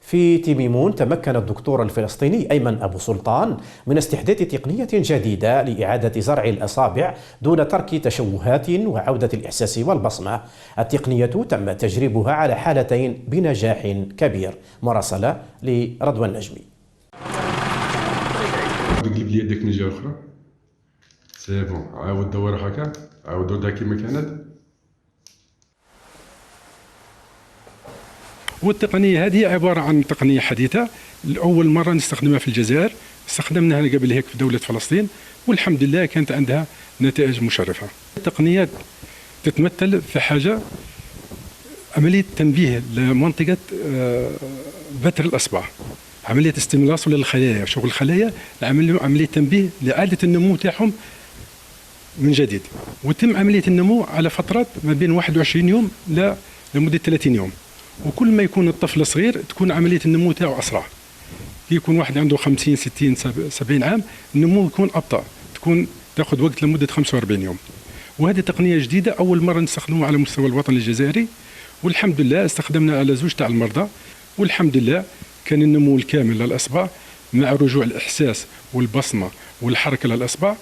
في تيميمون تمكن الدكتور الفلسطيني أيمن أبو سلطان من استحداث تقنية جديدة لإعادة زرع الأصابع دون ترك تشوهات وعودة الإحساس والبصمة. التقنية تم تجريبها على حالتين بنجاح كبير. مراسلة لرضوان النجمي. قلب لي يدك من جهة أخرى. سي بون، عاود دورها هكا، عاود ردها كما كانت. والتقنية هذه عبارة عن تقنية حديثة لأول مرة نستخدمها في الجزائر، استخدمناها قبل هيك في دولة فلسطين والحمد لله كانت عندها نتائج مشرفة. التقنية تتمثل في حاجة عملية تنبيه لمنطقة بتر الأصبع، عملية استيمولاسيون للخلايا، شغل الخلايا، عملية تنبيه لإعادة النمو تاعهم من جديد، وتم عملية النمو على فترات ما بين 21 يوم لمدة 30 يوم. وكل ما يكون الطفل صغير تكون عملية النمو تاعو أسرع. يكون واحد عنده 50 60 70 عام النمو يكون أبطأ، تكون تأخذ وقت لمدة 45 يوم. وهذه تقنية جديدة أول مرة نستخدمها على مستوى الوطن الجزائري، والحمد لله استخدمنا على زوج تاع المرضى، والحمد لله كان النمو الكامل للأصبع مع رجوع الإحساس والبصمة والحركة للأصبع.